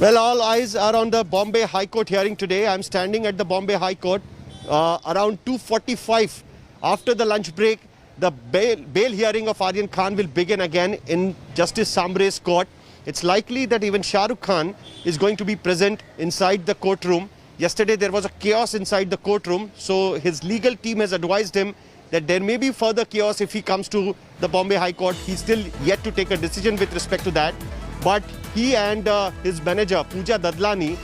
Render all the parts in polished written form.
Well, all eyes are on the Bombay High Court hearing today. I'm standing at the Bombay High Court around 2:45. After the lunch break, the bail hearing of Aryan Khan will begin again in Justice Sambre's court. It's likely that even Shah Rukh Khan is going to be present inside the courtroom. Yesterday there was a chaos inside the courtroom, so his legal team has advised him that there may be further chaos if he comes to the Bombay High Court. He's still yet to take a decision with respect to that. But he and his manager, Pooja Dadlani,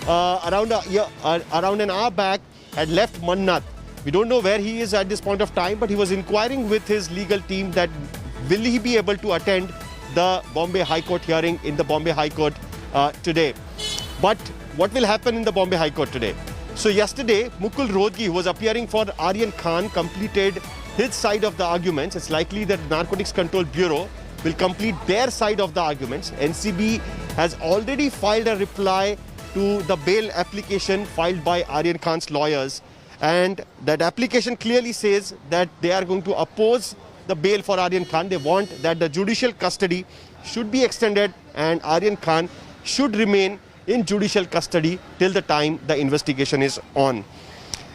around an hour back had left Mannath. We don't know where he is at this point of time, but he was inquiring with his legal team that will he be able to attend the Bombay High Court hearing in the Bombay High Court today. But what will happen in the Bombay High Court today? So yesterday, Mukul Rohatgi, who was appearing for Aryan Khan, completed his side of the arguments. It's likely that Narcotics Control Bureau will complete their side of the arguments. NCB has already filed a reply to the bail application filed by Aryan Khan's lawyers. And that application clearly says that they are going to oppose the bail for Aryan Khan. They want that the judicial custody should be extended and Aryan Khan should remain in judicial custody till the time the investigation is on.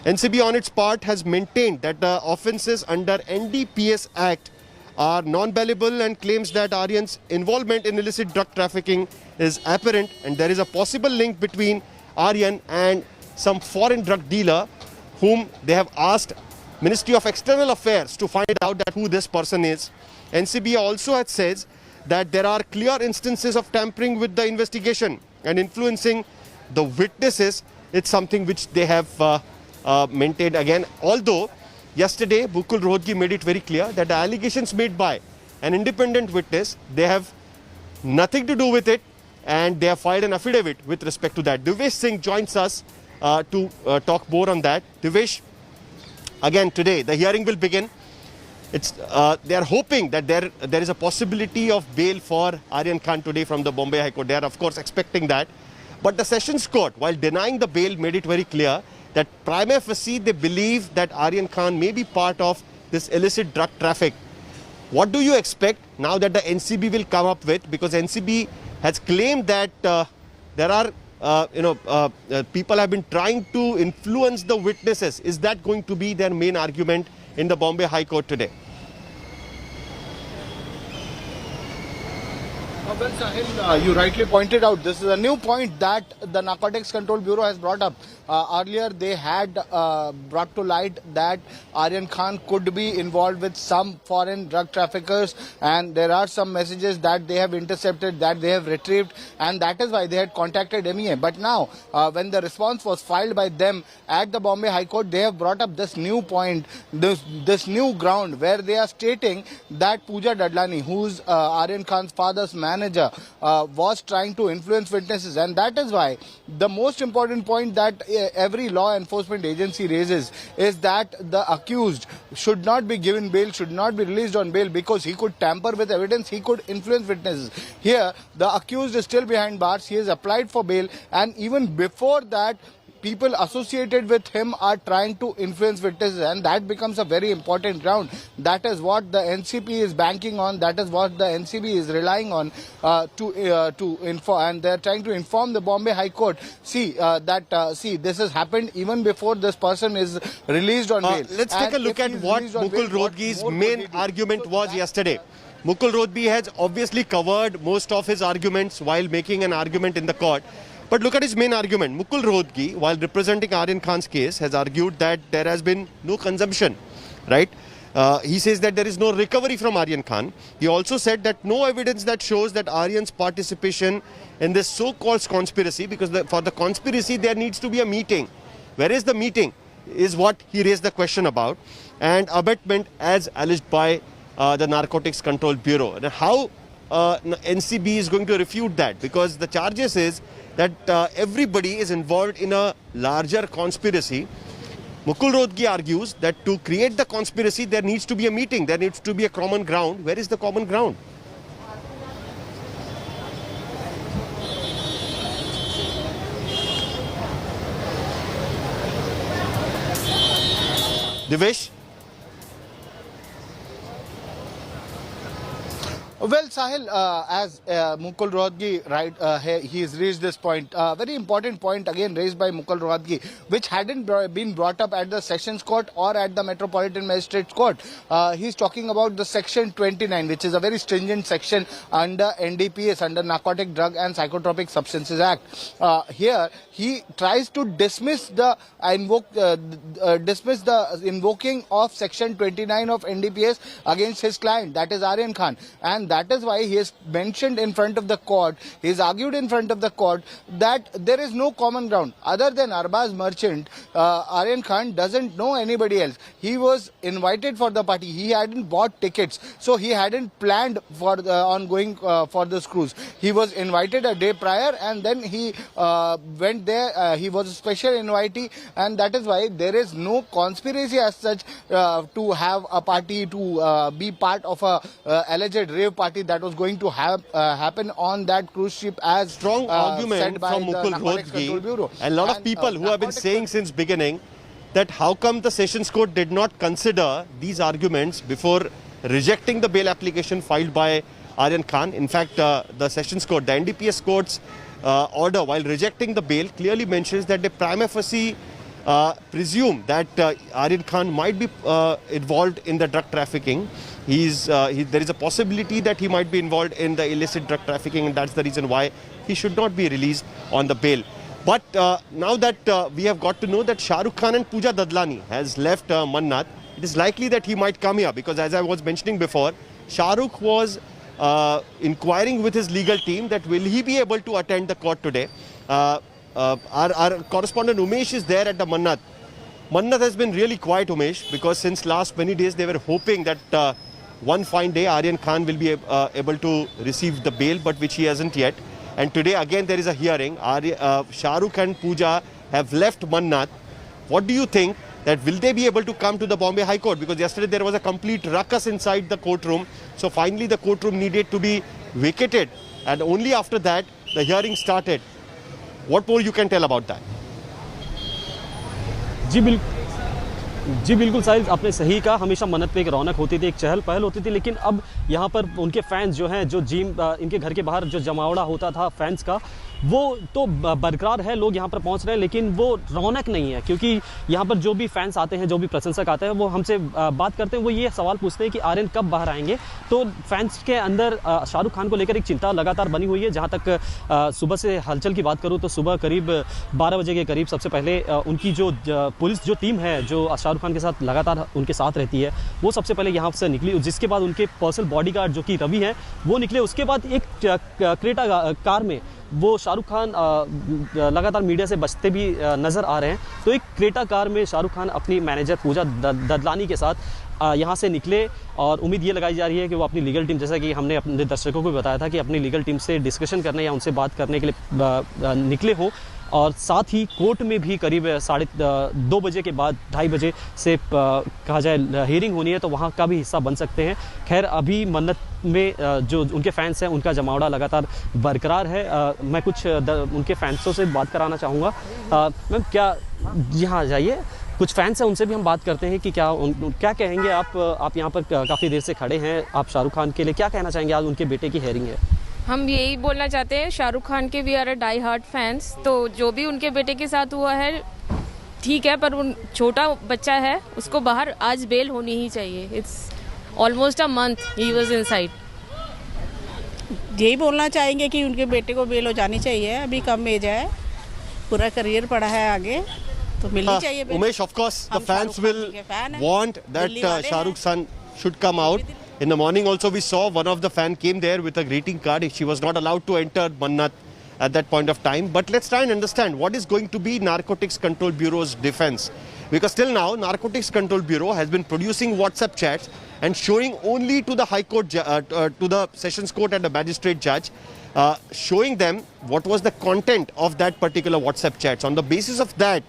NCB on its part has maintained that the offences under NDPS Act are non-bailable and claims that Aryan's involvement in illicit drug trafficking is apparent and there is a possible link between Aryan and some foreign drug dealer whom they have asked Ministry of External Affairs to find out that who this person is. NCB also says that there are clear instances of tampering with the investigation and influencing the witnesses. It's something which they have maintained again. Although yesterday Mukul Rohatgi made it very clear that the allegations made by an independent witness, they have nothing to do with it and they have filed an affidavit with respect to that. Divesh Singh joins us to talk more on that. Divesh, again today the hearing will begin. They are hoping that there is a possibility of bail for Aryan Khan today from the Bombay High Court. They are of course expecting that. But the Sessions Court, while denying the bail, made it very clear that prima facie they believe that Aryan Khan may be part of this illicit drug traffic. What do you expect now that the NCB will come up with? Because NCB has claimed that there are people have been trying to influence the witnesses. Is that going to be their main argument in the Bombay High Court today? Well, Sahil, you rightly pointed out, this is a new point that the Narcotics Control Bureau has brought up. Earlier, they had brought to light that Aryan Khan could be involved with some foreign drug traffickers, and there are some messages that they have intercepted, that they have retrieved, and that is why they had contacted MEA. But now, when the response was filed by them at the Bombay High Court, they have brought up this new point, this new ground, where they are stating that Pooja Dadlani, who's Aryan Khan's father's manager, was trying to influence witnesses, and that is why the most important point that every law enforcement agency raises is that the accused should not be given bail, should not be released on bail, because he could tamper with evidence, he could influence witnesses. Here, the accused is still behind bars, he has applied for bail, and even before that, people associated with him are trying to influence witnesses, and that becomes a very important ground. That is what the NCP is banking on, that is what the NCB is relying on to inform, and they are trying to inform the Bombay High Court, see, this has happened even before this person is released on bail. Let's take a look at what Mukul Rohatgi's main argument was yesterday. Mukul Rohatgi has obviously covered most of his arguments while making an argument in the court. But look at his main argument. Mukul Rohatgi, while representing Aryan Khan's case, has argued that there has been no consumption, right? He says that there is no recovery from Aryan Khan. He also said that no evidence that shows that Aryan's participation in this so-called conspiracy, because for the conspiracy there needs to be a meeting. Where is the meeting is what he raised the question about, and abetment as alleged by the Narcotics Control Bureau. And how NCB is going to refute that, because the charges is that everybody is involved in a larger conspiracy. Mukul Rohatgi argues that to create the conspiracy, there needs to be a meeting, there needs to be a common ground. Where is the common ground? Well, Well, Sahil, as Mukul Rohatgi, he's reached this point. Very important point again raised by Mukul Rohatgi, which hadn't been brought up at the Sessions Court or at the Metropolitan Magistrates Court. He's talking about the Section 29, which is a very stringent section under NDPS, under Narcotic Drug and Psychotropic Substances Act. Here, he tries to dismiss the invoking of Section 29 of NDPS against his client, that is Aryan Khan, and that is why he has mentioned in front of the court, he has argued in front of the court that there is no common ground. Other than Arbaz Merchant, Aryan Khan doesn't know anybody else. He was invited for the party. He hadn't bought tickets, so he hadn't planned for on going for this cruise. He was invited a day prior, and then he went there. He was a special invitee, and that is why there is no conspiracy as such to have a party, to be part of a alleged rave party that was going to happen on that cruise ship, as strong argument from Mukul Rohatgi and a lot of people who have been saying since beginning that how come the Sessions Court did not consider these arguments before rejecting the bail application filed by Aryan Khan. In fact, the Sessions Court, the NDPS court's order, while rejecting the bail, clearly mentions that they prima facie presume that Aryan Khan might be involved in the drug trafficking. There is a possibility that he might be involved in the illicit drug trafficking, and that's the reason why he should not be released on the bail. But now that we have got to know that Shah Rukh Khan and Pooja Dadlani has left Mannat, it is likely that he might come here, because as I was mentioning before, Shah Rukh was inquiring with his legal team that will he be able to attend the court today. Our correspondent Umesh is there at the Mannat. Mannat has been really quiet, Umesh, because since last many days they were hoping that one fine day Aryan Khan will be able to receive the bail, but which he hasn't yet. And today again there is a hearing. Shah Rukh and Pooja have left Mannat. What do you think, that will they be able to come to the Bombay High Court? Because yesterday there was a complete ruckus inside the courtroom. So finally the courtroom needed to be vacated, and only after that the hearing started. What more you can tell about that? जी बिल्कुल साहिल, आपने सही कहा। हमेशा मन्नत पे एक रौनक होती थी, एक चहल पहल होती थी, लेकिन अब यहाँ पर उनके फैंस जो हैं, जो इनके घर के बाहर जो जमावड़ा होता था फैंस का, वो तो बरकरार है। लोग यहाँ पर पहुँच रहे हैं, लेकिन वो रौनक नहीं है, क्योंकि यहाँ पर जो भी फैंस आते हैं, जो भी प्रशंसक आते हैं, वो हमसे बात करते हैं, वो ये सवाल पूछते हैं कि आर्यन कब बाहर आएंगे। तो फैंस के अंदर शाहरुख खान को लेकर एक चिंता लगातार बनी हुई है। जहाँ तक सुबह से हलचल की बात करूँ तो सुबह करीब 12 बजे के करीब सबसे पहले उनकी जो पुलिस जो टीम है, जो शाहरुख खान के साथ लगातार उनके साथ रहती है, वो सबसे पहले यहाँ से निकली। जिसके बाद उनके पर्सनल बॉडीगार्ड जो कि रवि हैं, वो निकले। उसके बाद एक क्रेटा कार में वो शाहरुख खान लगातार मीडिया से बचते भी नज़र आ रहे हैं। तो एक क्रेटा कार में शाहरुख खान अपनी मैनेजर पूजा ददलानी के साथ यहाँ से निकले, और उम्मीद ये लगाई जा रही है कि वो अपनी लीगल टीम, जैसा कि हमने अपने दर्शकों को भी बताया था, कि अपनी लीगल टीम से डिस्कशन करने या उनसे बात करने के लिए निकले हों। और साथ ही कोर्ट में भी करीब 2:30 बजे के बाद 2:30 बजे से कहा जाए हियरिंग होनी है, तो वहाँ का भी हिस्सा बन सकते हैं। खैर, अभी मन्नत में जो उनके फैंस हैं, उनका जमावड़ा लगातार बरकरार है। मैं कुछ उनके फैंसों से बात कराना चाहूँगा। मैम, क्या जी हाँ जाइए, कुछ फैंस हैं, उनसे भी हम बात करते हैं कि क्या कहेंगे आप यहाँ पर काफ़ी देर से खड़े हैं, आप शाहरुख खान के लिए क्या कहना चाहेंगे? आज उनके बेटे की हियरिंग है। हम यही बोलना चाहते हैं, शाहरुख खान के we are a die hard fans. तो जो भी उनके बेटे के साथ हुआ है ठीक है, पर उन छोटा बच्चा है, उसको बाहर आज बेल होनी ही चाहिए। It's almost a month he was inside. यही बोलना चाहेंगे कि उनके बेटे को बेल हो जानी चाहिए। अभी कम एज है, पूरा करियर पड़ा है आगे, तो मिलनी चाहिए। Umesh, of course, the fans will want that Shah Rukh's son should come out. In the morning also we saw one of the fan came there with a greeting card. She was not allowed to enter Mannat at that point of time. But let's try and understand what is going to be Narcotics Control Bureau's defense. Because till now, Narcotics Control Bureau has been producing WhatsApp chats and showing only to the High Court, to the Sessions Court and the Magistrate Judge, showing them what was the content of that particular WhatsApp chats. On the basis of that,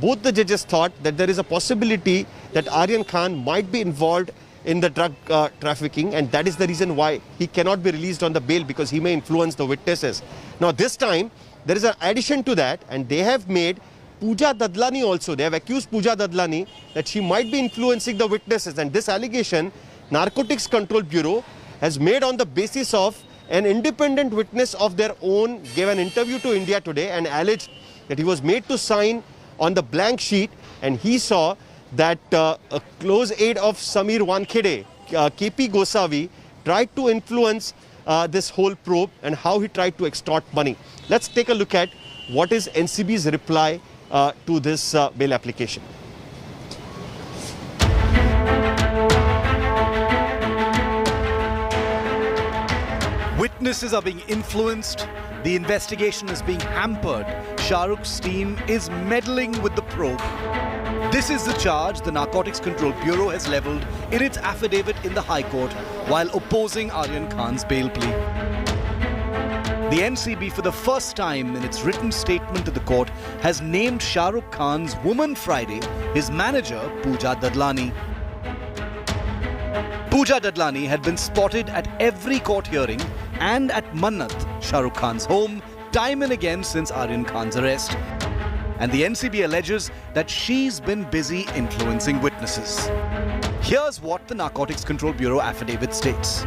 both the judges thought that there is a possibility that Aryan Khan might be involved in the drug trafficking, and that is the reason why he cannot be released on the bail, because he may influence the witnesses. Now this time there is an addition to that, and they have made Pooja Dadlani also. They have accused Pooja Dadlani that she might be influencing the witnesses, and this allegation Narcotics Control Bureau has made on the basis of an independent witness of their own gave an interview to India Today and alleged that he was made to sign on the blank sheet, and he saw that a close aide of Samir Wankhede, KP Gosavi, tried to influence this whole probe and how he tried to extort money. Let's take a look at what is NCB's reply to this bail application. Witnesses are being influenced, the investigation is being hampered, Shah Rukh's team is meddling with the probe. This is the charge the Narcotics Control Bureau has levelled in its affidavit in the High Court while opposing Aryan Khan's bail plea. The NCB, for the first time in its written statement to the court, has named Shah Rukh Khan's Woman Friday his manager, Pooja Dadlani. Pooja Dadlani had been spotted at every court hearing and at Mannat, Shah Rukh Khan's home, time and again since Aryan Khan's arrest. And the NCB alleges that she's been busy influencing witnesses. Here's what the Narcotics Control Bureau affidavit states.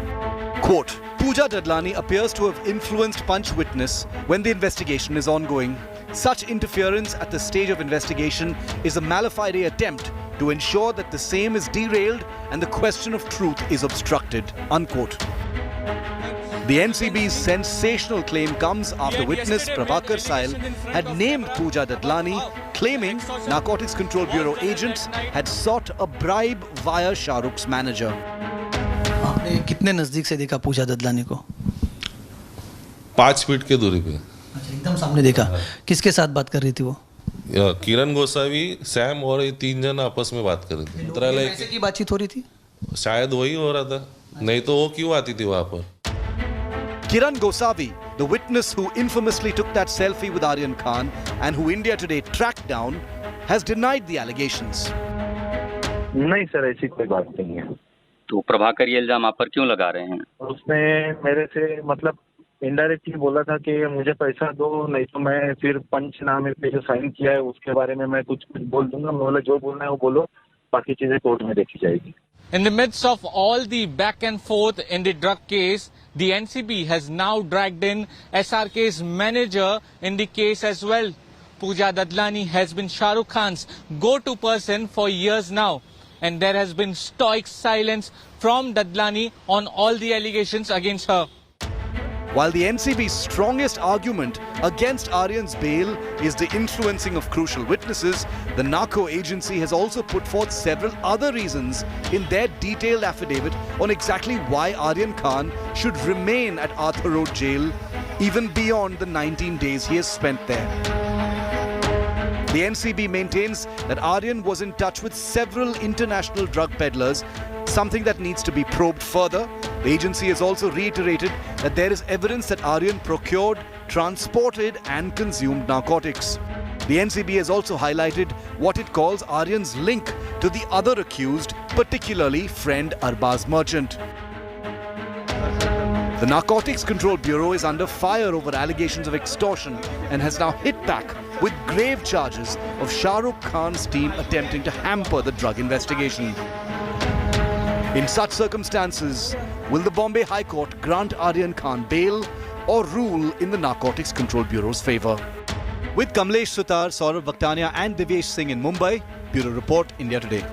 Quote, Pooja Dadlani appears to have influenced Punch witness when the investigation is ongoing. Such interference at the stage of investigation is a mala fide attempt to ensure that the same is derailed and the question of truth is obstructed, unquote. The NCB's sensational claim comes after witness Prabhakar Sail had named Pooja Dadlani, claiming Narcotics Control Bureau agents had sought a bribe via Shah Rukh's manager. आपने कितने नजदीक से देखा पूजा ददलानी को? 5 feet की दूरी पे। अच्छा, एकदम सामने देखा। किसके साथ बात कर रही थी वो? किरण गोसावी, सैम और ये 3 जन आपस में बात कर रहे थे। मंत्रालय पैसे की बातचीत हो रही थी? शायद वही हो रहा था, नहीं तो वो क्यों आती थी वहां पर? Kiran Gosavi, the witness who infamously took that selfie with Aryan Khan and who India Today tracked down, has denied the allegations. नहीं सर, ऐसी कोई बात नहीं है। तो प्रभाकर ये इल्जाम आप पर क्यों लगा रहे हैं? उसने मेरे से मतलब इनडायरेक्टली बोला था कि मुझे पैसा दो, नहीं तो मैं फिर पंचनामे पे जो साइन किया है उसके बारे में मैं कुछ बोल दूंगा। मैं बोला जो बोलना है वो बोलो, बाकी चीजें कोर्ट में देखी जाएगी। In the midst of all the back and forth in the drug case, the NCB has now dragged in SRK's manager in the case as well. Pooja Dadlani has been Shah Rukh Khan's go-to person for years now. And there has been stoic silence from Dadlani on all the allegations against her. While the NCB's strongest argument against Aryan's bail is the influencing of crucial witnesses, the narco agency has also put forth several other reasons in their detailed affidavit on exactly why Aryan Khan should remain at Arthur Road Jail even beyond the 19 days he has spent there. The NCB maintains that Aryan was in touch with several international drug peddlers, something that needs to be probed further. The agency has also reiterated that there is evidence that Aryan procured, transported and consumed narcotics. The NCB has also highlighted what it calls Aryan's link to the other accused, particularly friend Arbaz Merchant. The Narcotics Control Bureau is under fire over allegations of extortion and has now hit back with grave charges of Shah Rukh Khan's team attempting to hamper the drug investigation. In such circumstances, will the Bombay High Court grant Aryan Khan bail or rule in the Narcotics Control Bureau's favour? With Kamlesh Sutar, Saurav Vakhtania and Divyesh Singh in Mumbai, Bureau Report, India Today.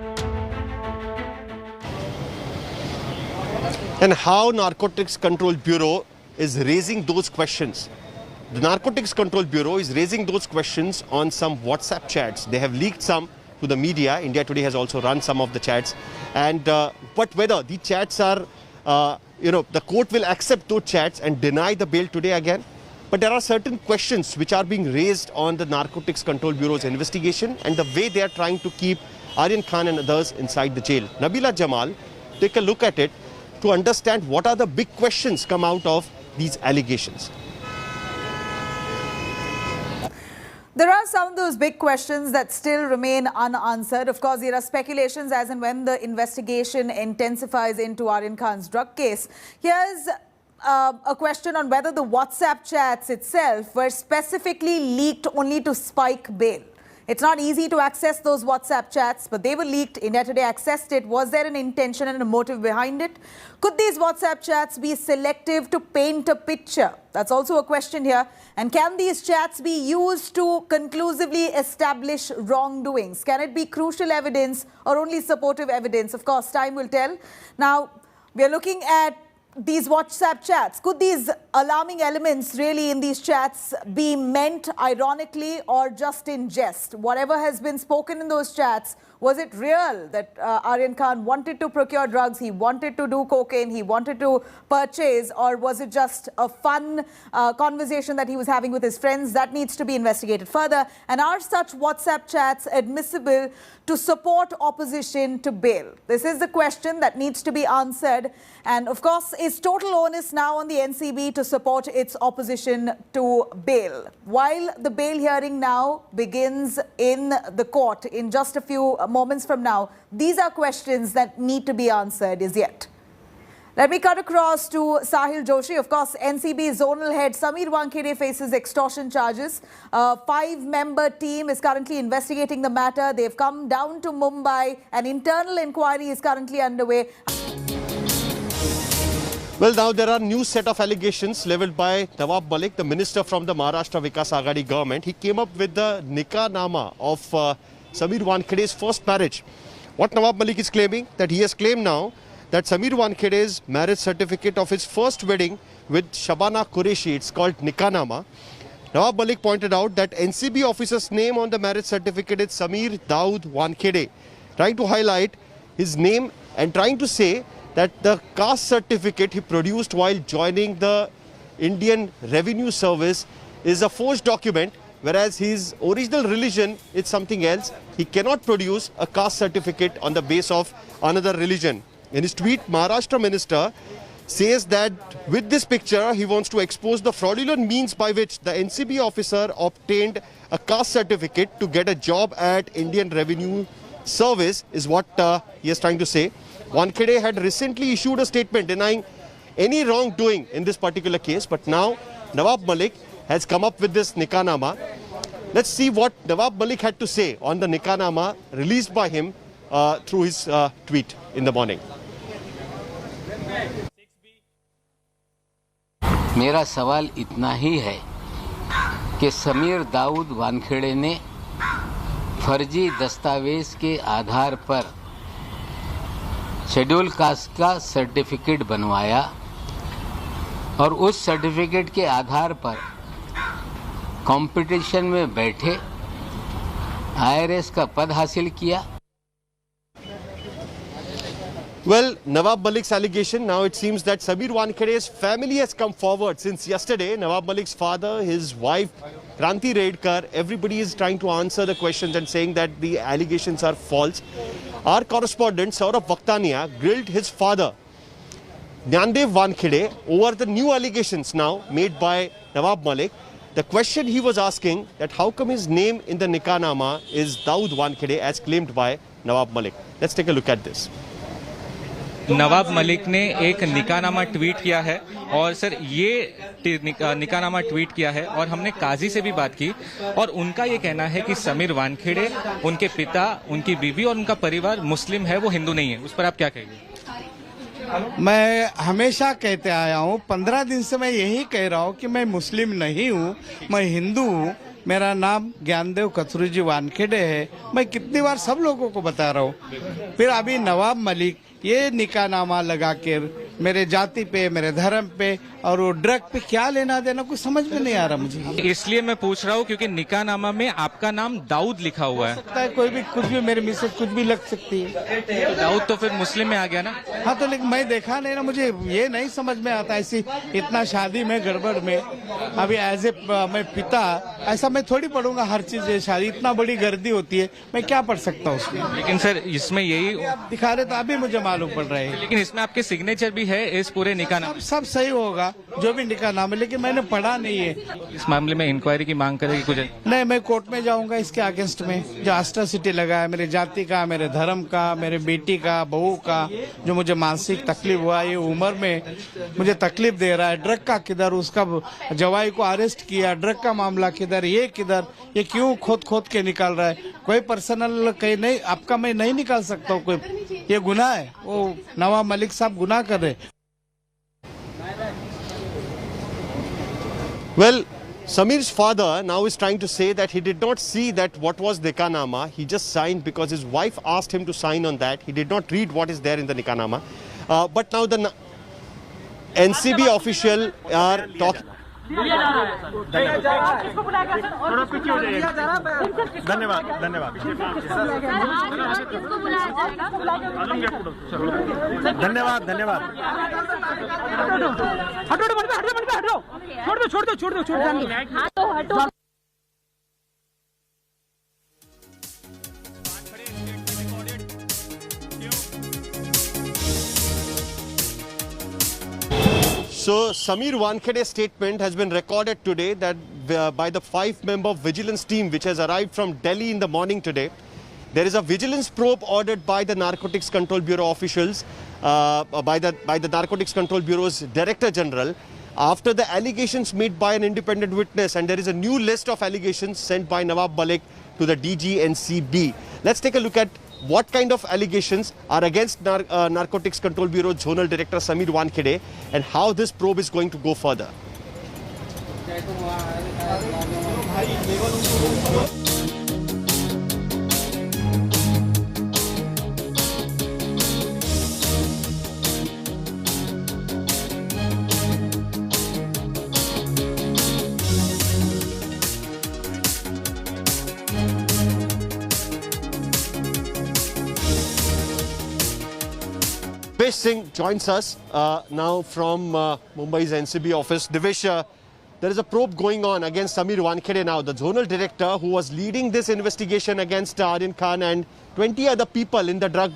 And how Narcotics Control Bureau is raising those questions. The Narcotics Control Bureau is raising those questions on some WhatsApp chats. They have leaked some to the media. India Today has also run some of the chats. And but whether the chats are, the court will accept those chats and deny the bail today again. But there are certain questions which are being raised on the Narcotics Control Bureau's investigation and the way they are trying to keep Aryan Khan and others inside the jail. Nabila Jamal, take a look at it to understand what are the big questions come out of these allegations. There are some of those big questions that still remain unanswered. Of course, there are speculations as and when the investigation intensifies into Aryan Khan's drug case. Here's a question on whether the WhatsApp chats itself were specifically leaked only to spike bail. It's not easy to access those WhatsApp chats, but they were leaked. India Today accessed it. Was there an intention and a motive behind it? Could these WhatsApp chats be selective to paint a picture? That's also a question here. And can these chats be used to conclusively establish wrongdoings? Can it be crucial evidence or only supportive evidence? Of course, time will tell. Now, we are looking at these WhatsApp chats. Could these alarming elements really in these chats be meant ironically or just in jest? Whatever has been spoken in those chats, was it real that Aryan Khan wanted to procure drugs, he wanted to do cocaine, he wanted to purchase, or was it just a fun conversation that he was having with his friends? That needs to be investigated further. And are such WhatsApp chats admissible to support opposition to bail? This is the question that needs to be answered. And of course, is total onus now on the NCB to support its opposition to bail? While the bail hearing now begins in the court in just a few moments from now, these are questions that need to be answered as yet. Let me cut across to Sahil Joshi. Of course, NCB zonal head Sameer Wankhede faces extortion charges. A 5-member team is currently investigating the matter. They've come down to Mumbai. An internal inquiry is currently underway. Well, now there are new set of allegations leveled by Nawab Malik, the minister from the Maharashtra Vikas Aghadi government. He came up with the Nikah Nama of Sameer Wankhede's first marriage. What Nawab Malik is claiming, that he has claimed now that Sameer Wankhede's marriage certificate of his first wedding with Shabana Qureshi, it's called Nikah Nama. Nawab Malik pointed out that NCB officer's name on the marriage certificate is Sameer Daud Wankhede, trying to highlight his name and trying to say that the caste certificate he produced while joining the Indian Revenue Service is a forged document, whereas his original religion is something else. He cannot produce a caste certificate on the base of another religion. In his tweet, Maharashtra minister says that with this picture, he wants to expose the fraudulent means by which the NCB officer obtained a caste certificate to get a job at Indian Revenue Service, is what he is trying to say. Wankhede had recently issued a statement denying any wrongdoing in this particular case, but now Nawab Malik has come up with this Nikah Nama. Let's see what Nawab Malik had to say on the Nikah Nama released by him through his tweet in the morning. मेरा सवाल इतना ही है कि समीर दाऊद वानखेड़े ने फर्जी दस्तावेज के आधार पर शेड्यूल कास्ट का सर्टिफिकेट बनवाया और उस सर्टिफिकेट के आधार पर कंपटीशन में बैठे IRS का पद हासिल किया. Well, Nawab Malik's allegation, now it seems that Sameer Wankhede's family has come forward since yesterday. Nawab Malik's father, his wife, Kranti Redkar, everybody is trying to answer the questions and saying that the allegations are false. Our correspondent, Saurabh Vaktania, grilled his father, Jnandev Wankhede, over the new allegations now made by Nawab Malik. The question he was asking, that how come his name in the Nikah Nama is Daud Wankhede as claimed by Nawab Malik. Let's take a look at this. Nawab Malik ने एक निकाहनामा tweet किया है और sir ये निकाहनामा tweet किया है और हमने काजी से भी बात की और उनका ये कहना है कि समीर वानखेड़े, उनके पिता, उनकी बीवी और उनका परिवार मुस्लिम है, वो हिंदू नहीं है. उस पर आप क्या कहेंगे? मैं हमेशा कहते आया हूँ, 15 दिन से मैं यही कह रहा हूँ कि मैं मुस्लिम नहीं हूँ, मैं हिंदू हूँ. मेरा नाम ज्ञानदेव कचरूजी वानखेड़े है. मैं कितनी बार सब लोगों को बता रहा हूँ. फिर अभी नवाब मलिक ये निकाहनामा लगा कर मेरे जाति पे, मेरे धर्म पे और वो ड्रग पे क्या लेना देना कुछ समझ में नहीं आ रहा मुझे. इसलिए मैं पूछ रहा हूँ क्योंकि निकाहनामा में आपका नाम दाऊद लिखा हुआ है. सकता है कोई भी, कुछ भी, मेरी मिसेज कुछ भी लग सकती है. तो दाऊद तो फिर मुस्लिम में आ गया ना. हाँ, तो लेकिन मैं देखा नहीं ना, मुझे ये नहीं समझ में आता ऐसी इतना शादी में गड़बड़ में. अभी एज ए मैं पिता ऐसा मैं थोड़ी पढ़ूंगा हर चीज. शादी इतना बड़ी गर्दी होती है, मैं क्या पढ़ सकता हूँ उसमें. लेकिन सर इसमें यही दिखा रहे तो अभी मुझे मालूम पड़ रहा है. लेकिन इसमें आपके सिग्नेचर भी है इस पूरे निकाह. सब सही होगा. जो भी निकाहनामा, लेकिन मैंने पढ़ा नहीं है। इस मामले में इंक्वायरी की मांग करेगी कुछ? नहीं, मैं कोर्ट में जाऊंगा इसके अगेंस्ट में। जो एट्रोसिटी लगा है मेरे जाति का, मेरे धर्म का, मेरे बेटी का, बहू का, जो मुझे मानसिक तकलीफ हुआ, ये उम्र में मुझे तकलीफ दे रहा है। ड्रग का किधर, उसका जवाई को अरेस्ट किया, ड्रग का मामला किधर, ये किधर, ये क्यों खोद के निकाल रहा है? कोई पर्सनल कहीं नहीं, आपका मैं नहीं निकाल सकता हूँ कोई, ये गुनाह है। वो नवाब मलिक साहब गुनाह कर रहे। Well, Samir's father now is trying to say that he did not see that what was nikahnaama. He just signed because his wife asked him to sign on that. He did not read what is there in the nikahnaama. But now the NCB official are talking. So Samir Wankhede's statement has been recorded today that by the 5-member vigilance team which has arrived from Delhi in the morning today. There is a vigilance probe ordered by the Narcotics Control Bureau officials, by the Narcotics Control Bureau's Director General, after the allegations made by an independent witness, and there is a new list of allegations sent by Nawab Malik to the DGNCB. Let's take a look at what kind of allegations are against Narcotics Control Bureau Zonal Director Samir Wankhede and how this probe is going to go further. Divesh Singh joins us now from Mumbai's NCB office. Divesh, there is a probe going on against Samir Wankhede now, the zonal director who was leading this investigation against Aryan Khan and 20 other people in the drug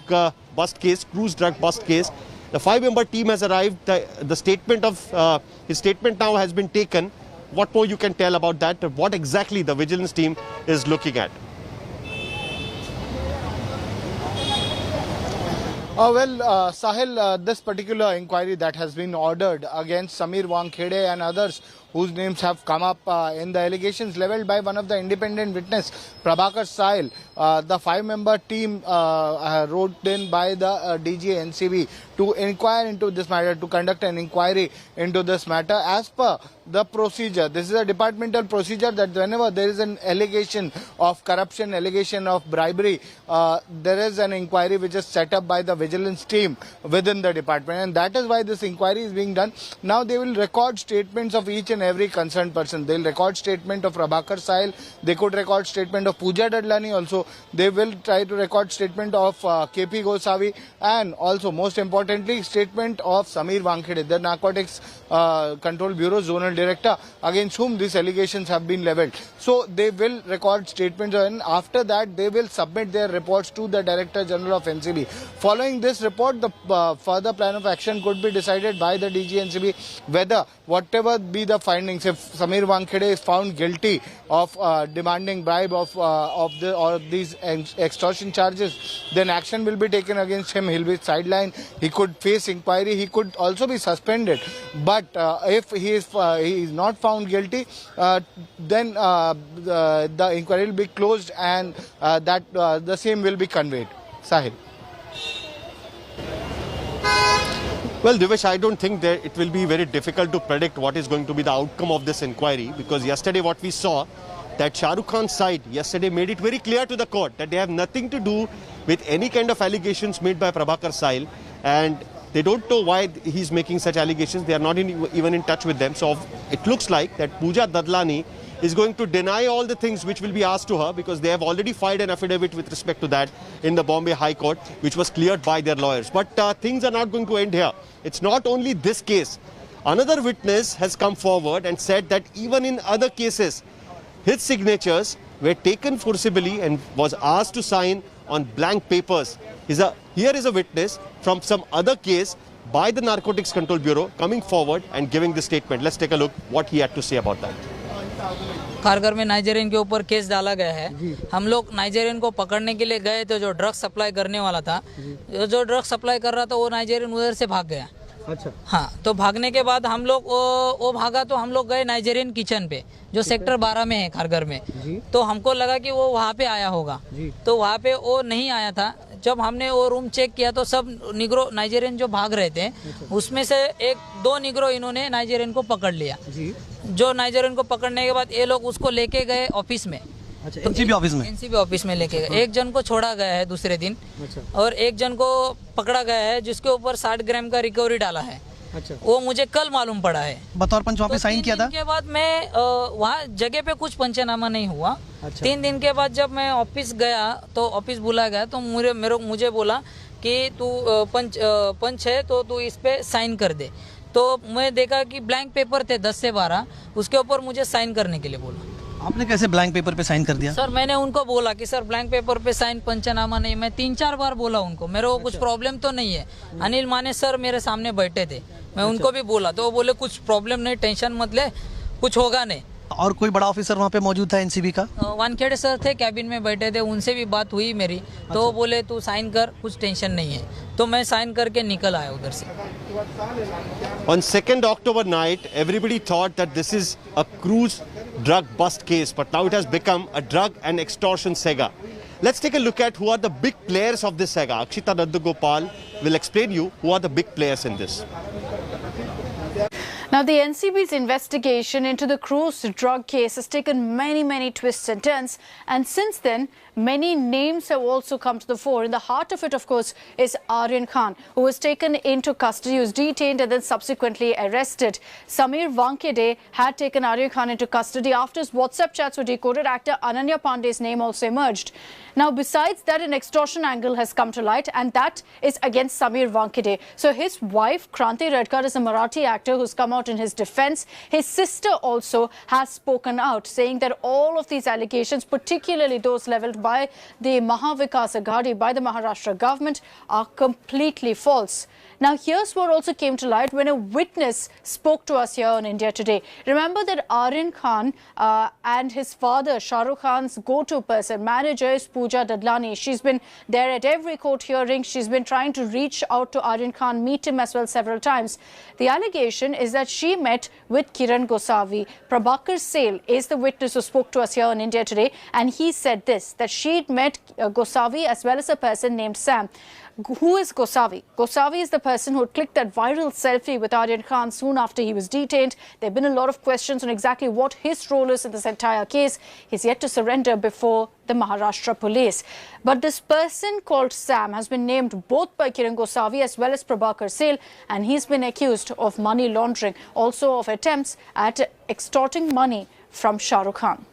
bust case, cruise drug bust case. The 5-member team has arrived. The statement of his statement now has been taken. What more you can tell about that? What exactly the vigilance team is looking at? Sahil, this particular inquiry that has been ordered against Samir Wankhede and others whose names have come up in the allegations leveled by one of the independent witness, Prabhakar Sahil, the 5-member team wrote in by the DGNCB to inquire into this matter, to conduct an inquiry into this matter as per the procedure. This is a departmental procedure that whenever there is an allegation of corruption, allegation of bribery, there is an inquiry which is set up by the vigilance team within the department, and that is why this inquiry is being done. Now they will record statements of each and every concerned person. They will record statement of Prabhakar Sahil, they could record statement of Pooja Dadlani also, they will try to record statement of KP Gosavi, and also most importantly statement of Samir Wankhede, the Narcotics Control Bureau Zonal Director, against whom these allegations have been levelled. So they will record statements, and after that they will submit their reports to the Director General of NCB. Following this report, the further plan of action could be decided by the DGNCB whether whatever be the findings, if Samir Wankhede is found guilty of demanding bribe of these extortion charges, then action will be taken against him. He'll be sidelined, he could face inquiry, he could also be suspended. But if he is not found guilty, then the inquiry will be closed, and the same will be conveyed. Sahil. Well, Divesh, I don't think that it will be very difficult to predict what is going to be the outcome of this inquiry, because yesterday what we saw, that Shah Rukh Khan's side yesterday made it very clear to the court that they have nothing to do with any kind of allegations made by Prabhakar Sahil, and they don't know why he's making such allegations. They are not even in touch with them. So it looks like that Pooja Dadlani is going to deny all the things which will be asked to her, because they have already filed an affidavit with respect to that in the Bombay High Court, which was cleared by their lawyers. But things are not going to end here. It's not only this case. Another witness has come forward and said that even in other cases, his signatures were taken forcibly and was asked to sign on blank papers. Here is a witness from some other case by the Narcotics Control Bureau coming forward and giving this statement. Let's take a look what he had to say about that. Kharghar में Nigerian के ऊपर case डाला गया है। हम लोग Nigerian को पकड़ने के लिए गए थे, जो ड्रग्स सप्लाई करने वाला था, जो ड्रग्स सप्लाई कर रहा था वो नाइजेरियन उधर से भाग गया। अच्छा, हाँ, तो भागने के बाद हम लोग वो भागा तो हम लोग गए नाइजेरियन किचन पे, जो सेक्टर 12 में है खारघर में। तो हमको लगा कि वो वहाँ पे आया होगा, तो वहाँ पे वो नहीं आया था। जब हमने वो रूम चेक किया तो सब निग्रो नाइजेरियन जो भाग रहे थे, उसमें से 1-2 निग्रो इन्होंने नाइजेरियन को पकड़ लिया। जो नाइजेरियन को पकड़ने के बाद ये लोग उसको लेके गए ऑफिस में। अच्छा, एनसीबी ऑफिस में? एनसीबी ऑफिस में लेके गए। एक जन को छोड़ा गया है दूसरे दिन। अच्छा। और एक जन को पकड़ा गया है जिसके ऊपर 60 ग्राम का रिकवरी डाला है। अच्छा, वो मुझे कल मालूम पड़ा है। बतौर पंच वहाँ पे साइन किया था? के बाद मैं वहाँ जगह पे कुछ पंचनामा नहीं हुआ। 3 दिन के बाद जब मैं ऑफिस गया तो ऑफिस बुला गया तो मुझे बोला कि तू पंच है तो तू इस पे साइन कर दे। तो मैं देखा कि ब्लैंक पेपर थे 10 से 12, उसके ऊपर मुझे साइन करने के लिए बोला। आपने कैसे ब्लैंक पेपर पे साइन कर दिया? सर मैंने उनको बोला कि सर ब्लैंक पेपर पे साइन पंचनामा नहीं। मैं 3-4 बार बोला उनको, मेरे को कुछ प्रॉब्लम तो नहीं है। अनिल माने सर मेरे सामने बैठे थे, मैं उनको भी बोला तो वो बोले कुछ प्रॉब्लम नहीं, टेंशन मत ले, कुछ होगा नहीं। और कोई बड़ा ऑफिसर वहाँ पे मौजूद था एनसीबी का? वानखेड़े सर थे, कैबिन में बैठे थे, उनसे भी बात हुई मेरी। तो वो बोले तू साइन कर, कुछ टेंशन नहीं है। तो मैं साइन करके निकल आया उधर से। On 2nd October night, everybody thought that this is a cruise drug bust case, but now it has become a drug and extortion saga. Let's take a look at who are the big players of this saga. Akshita Nandagopal will explain you who are the big players in this. Now, the NCB's investigation into the cruise drug case has taken many twists and turns. And since then, many names have also come to the fore. In the heart of it, of course, is Aryan Khan, who was taken into custody, was detained and then subsequently arrested. Samir Wankhede had taken Aryan Khan into custody. After his WhatsApp chats were decoded, actor Ananya Pandey's name also emerged. Now, besides that, an extortion angle has come to light, and that is against Samir Wankhede. So his wife, Kranti Redkar, is a Marathi actor who's come out in his defense. His sister also has spoken out, saying that all of these allegations, particularly those leveled by the Mahavikas Aghadi, by the Maharashtra government, are completely false. Now, here's what also came to light when a witness spoke to us here on India Today. Remember that Aryan Khan and his father, Shah Rukh Khan's go-to person, manager, is Pooja Dadlani. She's been there at every court hearing. She's been trying to reach out to Aryan Khan, meet him as well several times. The allegation is that she met with Kiran Gosavi. Prabhakar Sale is the witness who spoke to us here on India Today, and he said this, that she'd met Gosavi as well as a person named Sam. Who is Gosavi? Gosavi is the person who had clicked that viral selfie with Aryan Khan soon after he was detained. There have been a lot of questions on exactly what his role is in this entire case. He's yet to surrender before the Maharashtra police. But this person called Sam has been named both by Kiran Gosavi as well as Prabhakar Sale, and he's been accused of money laundering, also of attempts at extorting money from Shah Rukh Khan.